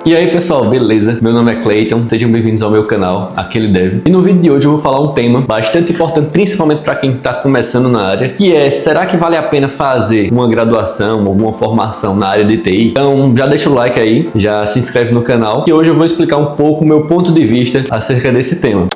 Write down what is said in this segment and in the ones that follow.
E aí pessoal, beleza? Meu nome é Clayton, sejam bem-vindos ao meu canal, Aquele Dev. E no vídeo de hoje eu vou falar um tema bastante importante, principalmente para quem está começando na área, que é, será que vale a pena fazer uma graduação ou uma formação na área de TI? Então já deixa o like aí, já se inscreve no canal, que hoje eu vou explicar um pouco o meu ponto de vista acerca desse tema.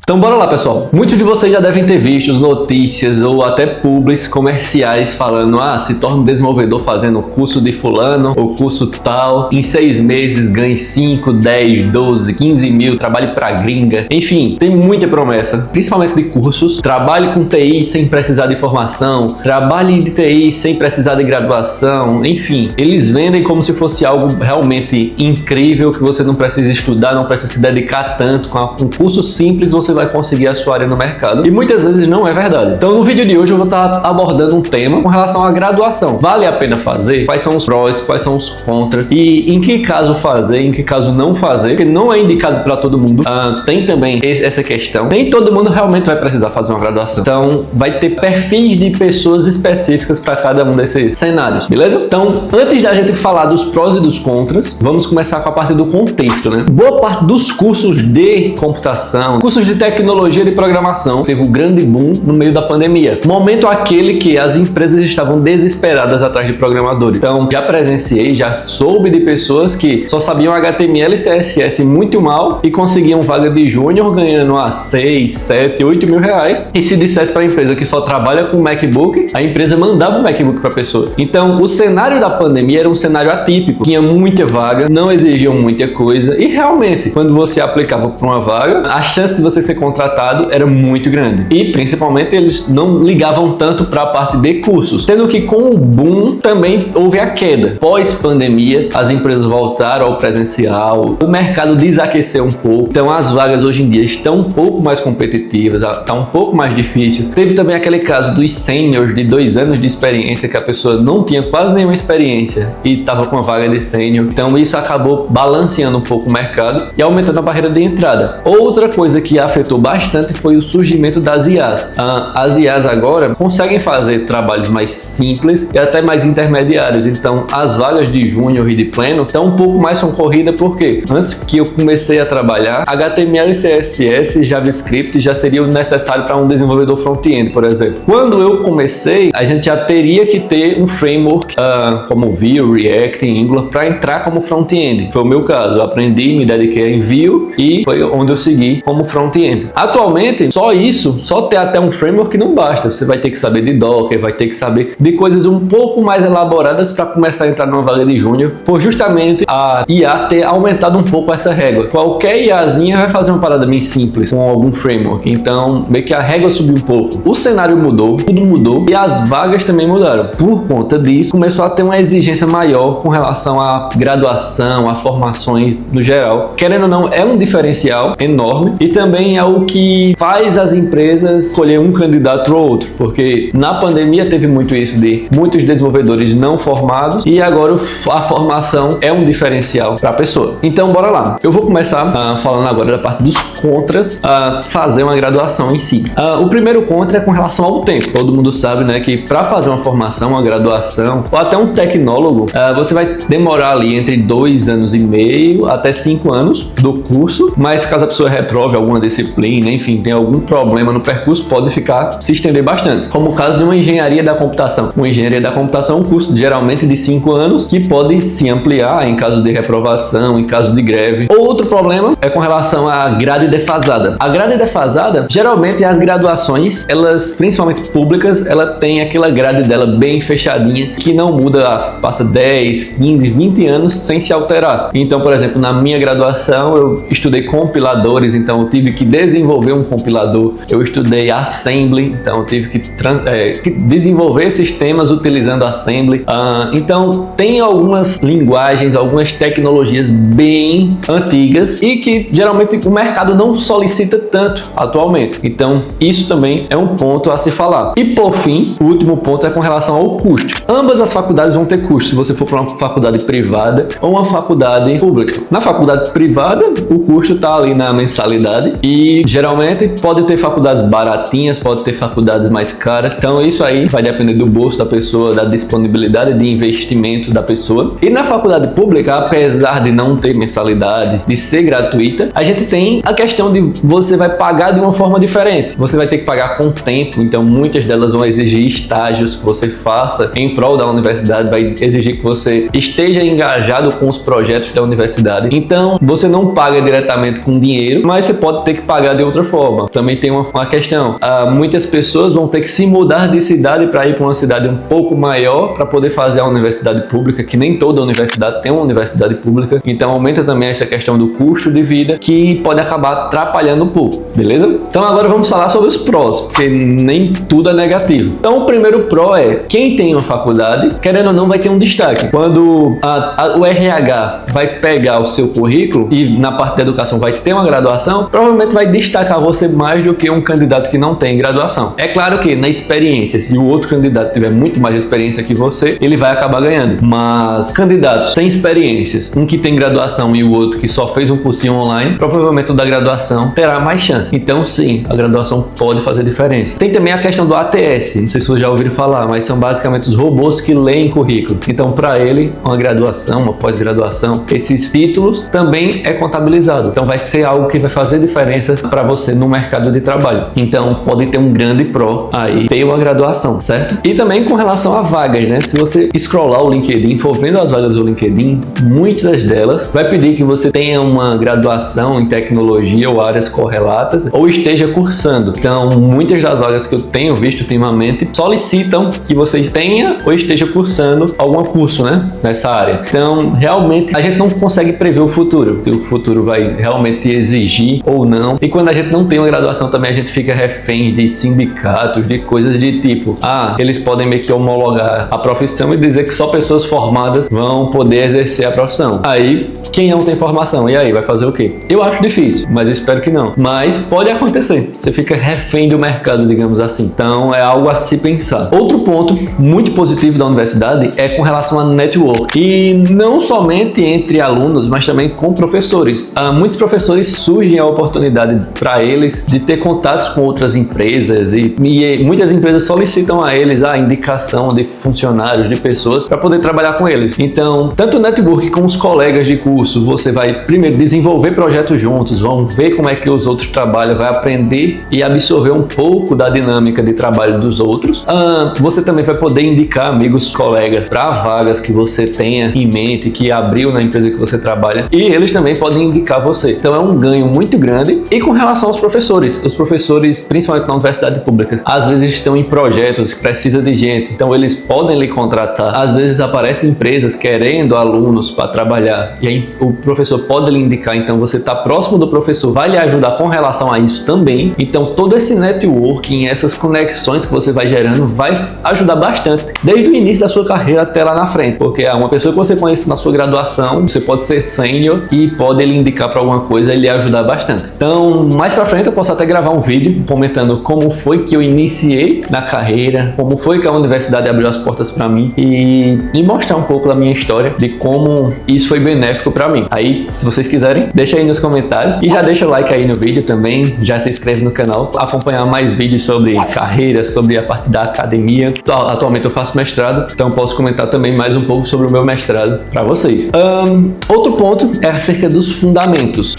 Então bora lá pessoal, muitos de vocês já devem ter visto notícias ou até publis comerciais falando se torne desenvolvedor fazendo o curso de fulano ou curso tal, em 6 meses ganhe 5, 10, 12, 15 mil, trabalhe pra gringa, enfim, tem muita promessa, principalmente de cursos, trabalhe com TI sem precisar de formação, trabalhe de TI sem precisar de graduação, enfim, eles vendem como se fosse algo realmente incrível, que você não precisa estudar, não precisa se dedicar tanto, com um curso simples você vai conseguir a sua área no mercado, e muitas vezes não é verdade. Então no vídeo de hoje eu vou estar abordando um tema com relação à graduação. Vale a pena fazer? Quais são os prós, quais são os contras e em que caso fazer, em que caso não fazer, porque não é indicado para todo mundo. Tem também essa questão, nem todo mundo realmente vai precisar fazer uma graduação, então vai ter perfis de pessoas específicas para cada um desses cenários, beleza? Então antes da gente falar dos prós e dos contras, vamos começar com a parte do contexto, né? Boa parte dos cursos de computação, cursos de tecnologia de programação, teve um grande boom no meio da pandemia. Momento aquele que as empresas estavam desesperadas atrás de programadores. Então, já presenciei, já soube de pessoas que só sabiam HTML e CSS muito mal e conseguiam vaga de júnior ganhando 6, 7, 8 mil reais. E se dissesse para a empresa que só trabalha com MacBook, a empresa mandava o MacBook para a pessoa. Então, o cenário da pandemia era um cenário atípico. Tinha muita vaga, não exigiam muita coisa e realmente, quando você aplicava para uma vaga, a chance de você ser contratado era muito grande. E principalmente eles não ligavam tanto para a parte de cursos, sendo que com o boom também houve a queda. Pós-pandemia, as empresas voltaram ao presencial, o mercado desaqueceu um pouco, então as vagas hoje em dia estão um pouco mais competitivas, está um pouco mais difícil. Teve também aquele caso dos seniors de 2 anos de experiência, que a pessoa não tinha quase nenhuma experiência e estava com a vaga de sênior, então isso acabou balanceando um pouco o mercado e aumentando a barreira de entrada. Outra coisa que afetou bastante foi o surgimento das IAs. As IAs agora conseguem fazer trabalhos mais simples e até mais intermediários, então as vagas de júnior e de pleno estão um pouco mais concorridas, porque antes que eu comecei a trabalhar, HTML, CSS, JavaScript já seria necessário para um desenvolvedor front-end, por exemplo. Quando eu comecei, a gente já teria que ter um framework como Vue, React, Angular para entrar como front-end. Foi o meu caso, eu aprendi, me dediquei em Vue e foi onde eu segui como front-end. Atualmente, só ter até um framework não basta. Você vai ter que saber de Docker, vai ter que saber de coisas um pouco mais elaboradas para começar a entrar numa vaga de júnior, por justamente a IA ter aumentado um pouco essa régua. Qualquer IAzinha vai fazer uma parada bem simples com algum framework, então meio que a régua subiu um pouco. O cenário mudou, tudo mudou e as vagas também mudaram. Por conta disso, começou a ter uma exigência maior com relação à graduação, a formações no geral. Querendo ou não, é um diferencial enorme e também é o que faz as empresas escolher um candidato ou outro, porque na pandemia teve muito isso de muitos desenvolvedores não formados e agora a formação é um diferencial para a pessoa. Então bora lá, eu vou começar falando agora da parte dos contras a fazer uma graduação em si. O primeiro contra é com relação ao tempo. Todo mundo sabe, né, que para fazer uma formação, uma graduação ou até um tecnólogo, você vai demorar ali entre 2 anos e meio até 5 anos do curso, mas caso a pessoa reprove alguma disciplina, enfim, tem algum problema no percurso, pode se estender bastante. Como o caso de uma engenharia da computação. Uma engenharia da computação é um curso geralmente de 5 anos, que pode se ampliar em caso de reprovação, em caso de greve. Outro problema é com relação à grade defasada. A grade defasada, geralmente as graduações, elas, principalmente públicas, ela tem aquela grade dela bem fechadinha, que não muda, passa 10, 15, 20 anos sem se alterar. Então, por exemplo, na minha graduação, eu estudei compiladores, então eu tive que desenvolver um compilador. Eu estudei Assembly, então eu tive que desenvolver sistemas utilizando Assembly. Então tem algumas linguagens, algumas tecnologias bem antigas e que geralmente o mercado não solicita tanto atualmente. Então isso também é um ponto a se falar. E por fim, o último ponto é com relação ao custo. Ambas as faculdades vão ter custo, se você for para uma faculdade privada ou uma faculdade pública. Na faculdade privada, o custo está ali na mensalidade e E geralmente pode ter faculdades baratinhas, pode ter faculdades mais caras. Então isso aí vai depender do bolso da pessoa, da disponibilidade de investimento da pessoa. E na faculdade pública, apesar de não ter mensalidade, de ser gratuita, a gente tem a questão de você vai pagar de uma forma diferente. Você vai ter que pagar com tempo, então muitas delas vão exigir estágios que você faça em prol da universidade, vai exigir que você esteja engajado com os projetos da universidade. Então você não paga diretamente com dinheiro, mas você pode ter que pagar de outra forma. Também tem uma questão, muitas pessoas vão ter que se mudar de cidade para ir para uma cidade um pouco maior para poder fazer a universidade pública, que nem toda universidade tem uma universidade pública, então aumenta também essa questão do custo de vida, que pode acabar atrapalhando um pouco, beleza? Então agora vamos falar sobre os prós, porque nem tudo é negativo. Então o primeiro pró é, quem tem uma faculdade, querendo ou não, vai ter um destaque. Quando o RH vai pegar o seu currículo e na parte da educação vai ter uma graduação, provavelmente vai destacar você mais do que um candidato que não tem graduação. É claro que na experiência, se o outro candidato tiver muito mais experiência que você, ele vai acabar ganhando. Mas candidatos sem experiências, um que tem graduação e o outro que só fez um cursinho online, provavelmente o da graduação terá mais chance. Então sim, a graduação pode fazer diferença. Tem também a questão do ATS, não sei se vocês já ouviram falar, mas são basicamente os robôs que leem currículo. Então para ele, uma graduação, uma pós-graduação, esses títulos também é contabilizado. Então vai ser algo que vai fazer diferença para você no mercado de trabalho. Então pode ter um grande pró aí, ter uma graduação, certo? E também com relação a vagas, né? Se você scrollar o LinkedIn, for vendo as vagas do LinkedIn, muitas delas vai pedir que você tenha uma graduação em tecnologia ou áreas correlatas ou esteja cursando. Então muitas das vagas que eu tenho visto ultimamente solicitam que você tenha ou esteja cursando algum curso, né? Nessa área. Então realmente a gente não consegue prever o futuro, se o futuro vai realmente exigir ou não. E quando a gente não tem uma graduação também, a gente fica refém de sindicatos, de coisas de tipo, eles podem meio que homologar a profissão e dizer que só pessoas formadas vão poder exercer a profissão. Aí, quem não tem formação, e aí, vai fazer o quê? Eu acho difícil, mas eu espero que não. Mas pode acontecer, você fica refém do mercado, digamos assim. Então é algo a se pensar. Outro ponto muito positivo da universidade é com relação a network. E não somente entre alunos, mas também com professores. Muitos professores surgem a oportunidade para eles de ter contatos com outras empresas e muitas empresas solicitam a eles a indicação de funcionários, de pessoas para poder trabalhar com eles. Então, tanto o network com os colegas de curso, você vai primeiro desenvolver projetos juntos, vão ver como é que os outros trabalham, vai aprender e absorver um pouco da dinâmica de trabalho dos outros. Você também vai poder indicar amigos, colegas para vagas que você tenha em mente, que abriu na empresa que você trabalha, e eles também podem indicar você. Então é um ganho muito grande. E com relação aos professores, os professores, principalmente na universidade pública, às vezes estão em projetos que precisam de gente, então eles podem lhe contratar. Às vezes aparecem empresas querendo alunos para trabalhar e aí o professor pode lhe indicar, então você está próximo do professor, vai lhe ajudar com relação a isso também. Então todo esse networking, essas conexões que você vai gerando vai ajudar bastante desde o início da sua carreira até lá na frente, porque uma pessoa que você conhece na sua graduação, você pode ser sênior e pode lhe indicar para alguma coisa e lhe ajudar bastante. Então mais para frente eu posso até gravar um vídeo comentando como foi que eu iniciei na carreira, como foi que a universidade abriu as portas para mim e mostrar um pouco da minha história, de como isso foi benéfico para mim. Aí, se vocês quiserem, deixa aí nos comentários e já deixa o like aí no vídeo também, já se inscreve no canal, acompanhar mais vídeos sobre carreira, sobre a parte da academia. Atualmente eu faço mestrado, então posso comentar também mais um pouco sobre o meu mestrado para vocês. Outro ponto é acerca dos fundamentos.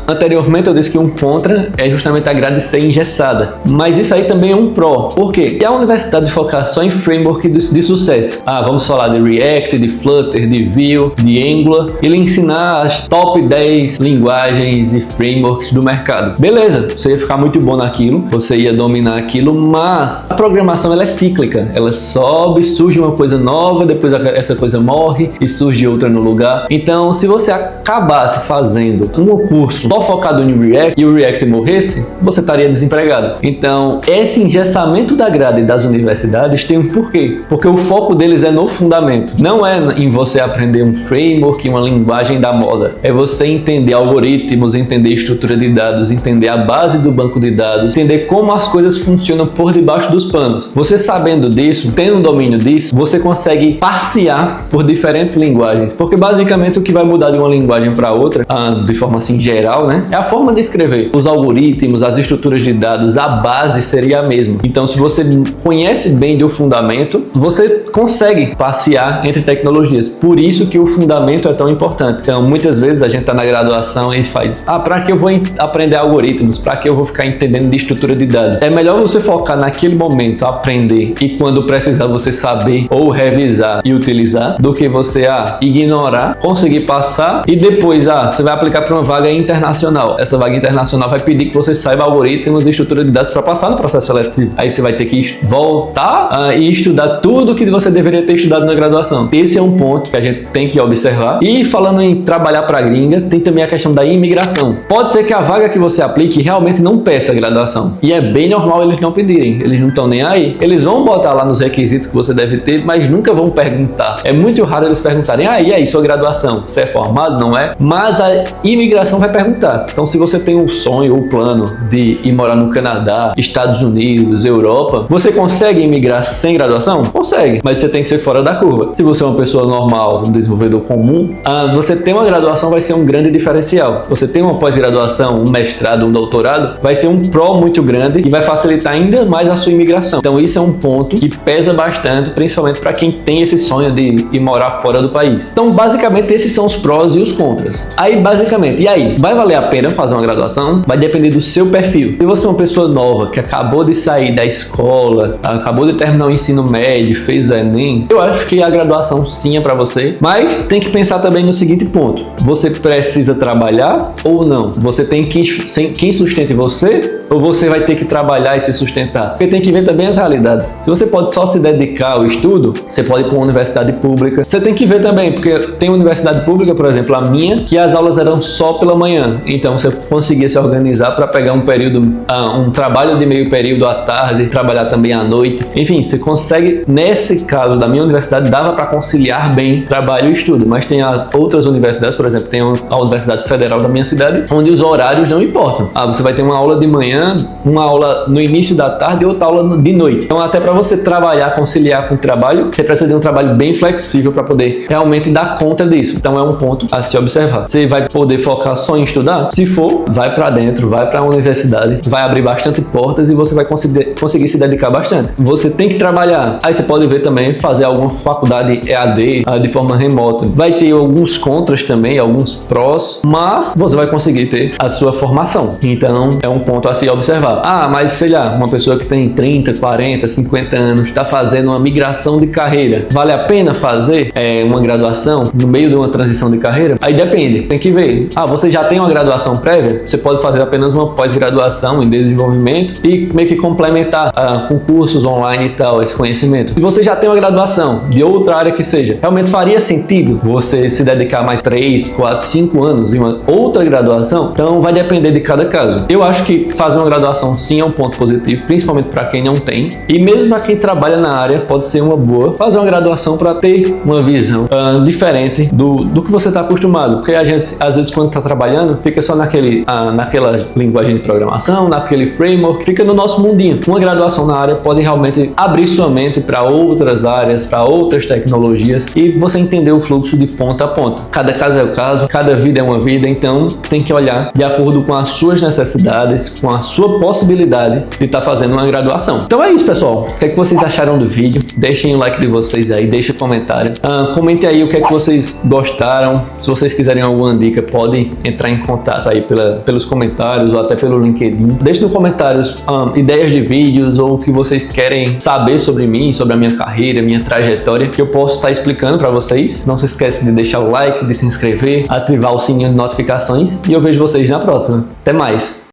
Anteriormente eu disse que um contra é justamente a grade ser engessada, mas isso aí também é um pró. Por quê? Se a universidade focar só em framework de sucesso, vamos falar de React, de Flutter, de Vue, de Angular, ele ensinar as top 10 linguagens e frameworks do mercado. Beleza, você ia ficar muito bom naquilo, você ia dominar aquilo, mas a programação ela é cíclica, ela sobe, surge uma coisa nova, depois essa coisa morre e surge outra no lugar. Então, se você acabasse fazendo um curso só focado em React e o React morresse, você estaria desempregado. Então, esse engessamento da grade das universidades tem um porquê, porque o foco deles é no fundamento, não é em você aprender um framework, uma linguagem da moda, é você entender algoritmos, entender estrutura de dados, entender a base do banco de dados, entender como as coisas funcionam por debaixo dos panos. Você sabendo disso, tendo um domínio disso, você consegue passear por diferentes linguagens, porque basicamente o que vai mudar de uma linguagem para outra, de forma assim geral, né, é a forma de escrever vê, os algoritmos, as estruturas de dados, a base seria a mesma. Então, se você conhece bem do fundamento, você consegue passear entre tecnologias. Por isso que o fundamento é tão importante. Então, muitas vezes a gente está na graduação e faz, para que eu vou aprender algoritmos? Para que eu vou ficar entendendo de estrutura de dados? É melhor você focar naquele momento, aprender, e quando precisar você saber ou revisar e utilizar, do que você ignorar, conseguir passar e depois você vai aplicar para uma vaga internacional. Essa vaga internacional vai pedir que você saiba algoritmos e estrutura de dados para passar no processo seletivo. Aí você vai ter que voltar e estudar tudo que você deveria ter estudado na graduação. Esse é um ponto que a gente tem que observar. E falando em trabalhar para gringa, tem também a questão da imigração. Pode ser que a vaga que você aplique realmente não peça graduação. E é bem normal eles não pedirem. Eles não estão nem aí. Eles vão botar lá nos requisitos que você deve ter, mas nunca vão perguntar. É muito raro eles perguntarem, e aí, sua graduação? Você é formado? Não é? Mas a imigração vai perguntar. Então, se você tem um sonho ou plano de ir morar no Canadá, Estados Unidos, Europa, você consegue imigrar sem graduação? Consegue, mas você tem que ser fora da curva. Se você é uma pessoa normal, um desenvolvedor comum, você ter uma graduação vai ser um grande diferencial. Você tem uma pós-graduação, um mestrado, um doutorado, vai ser um pró muito grande e vai facilitar ainda mais a sua imigração. Então, isso é um ponto que pesa bastante, principalmente para quem tem esse sonho de ir morar fora do país. Então, basicamente, esses são os prós e os contras. Aí, basicamente, vai valer a pena fazer uma graduação? Vai depender do seu perfil. Se você é uma pessoa nova, que acabou de sair da escola, acabou de terminar o ensino médio, fez o Enem, eu acho que a graduação sim é para você, mas tem que pensar também no seguinte ponto: você precisa trabalhar ou não? Você tem quem sustente você, ou você vai ter que trabalhar e se sustentar? Porque tem que ver também as realidades. Se você pode só se dedicar ao estudo, você pode ir para uma universidade pública. Você tem que ver também, porque tem universidade pública, por exemplo, a minha, que as aulas eram só pela manhã. Então você conseguia se organizar para pegar um período, um trabalho de meio período à tarde, trabalhar também à noite. Enfim, você consegue, nesse caso da minha universidade, dava para conciliar bem trabalho e estudo. Mas tem as outras universidades, por exemplo, tem a Universidade Federal da minha cidade, onde os horários não importam. Você vai ter uma aula de manhã, uma aula no início da tarde e outra aula de noite. Então, até para você trabalhar, conciliar com o trabalho, você precisa de um trabalho bem flexível para poder realmente dar conta disso. Então, é um ponto a se observar. Você vai poder focar só em estudar? Se for, vai para dentro, vai para a universidade, vai abrir bastante portas e você vai conseguir se dedicar bastante. Você tem que trabalhar. Aí você pode ver também fazer alguma faculdade EAD de forma remota. Vai ter alguns contras também, alguns prós, mas você vai conseguir ter a sua formação. Então, é um ponto a se observar. Mas sei lá, uma pessoa que tem 30, 40, 50 anos está fazendo uma migração de carreira. Vale a pena fazer uma graduação no meio de uma transição de carreira? Aí depende, tem que ver. Você já tem uma graduação prévia? Você pode fazer apenas uma pós-graduação em desenvolvimento e meio que complementar com cursos online e tal, esse conhecimento. Se você já tem uma graduação de outra área que seja, realmente faria sentido você se dedicar mais 3, 4, 5 anos em uma outra graduação? Então vai depender de cada caso. Eu acho que fazer uma graduação sim é um ponto positivo, principalmente para quem não tem, e mesmo para quem trabalha na área pode ser uma boa fazer uma graduação para ter uma visão diferente do que você está acostumado, porque a gente às vezes quando está trabalhando fica só naquela linguagem de programação, naquele framework, fica no nosso mundinho. Uma graduação na área pode realmente abrir sua mente para outras áreas, para outras tecnologias e você entender o fluxo de ponta a ponta. Cada caso é o caso, cada vida é uma vida, então tem que olhar de acordo com as suas necessidades, com a sua possibilidade de estar fazendo uma graduação. Então é isso, pessoal. O que é que vocês acharam do vídeo? Deixem o like de vocês aí, deixem comentário. Comente aí o que é que vocês gostaram. Se vocês quiserem alguma dica, podem entrar em contato aí pelos comentários ou até pelo LinkedIn. Deixe nos comentários ideias de vídeos ou o que vocês querem saber sobre mim, sobre a minha carreira, minha trajetória, que eu posso estar explicando para vocês. Não se esqueça de deixar o like, de se inscrever, ativar o sininho de notificações e eu vejo vocês na próxima. Até mais!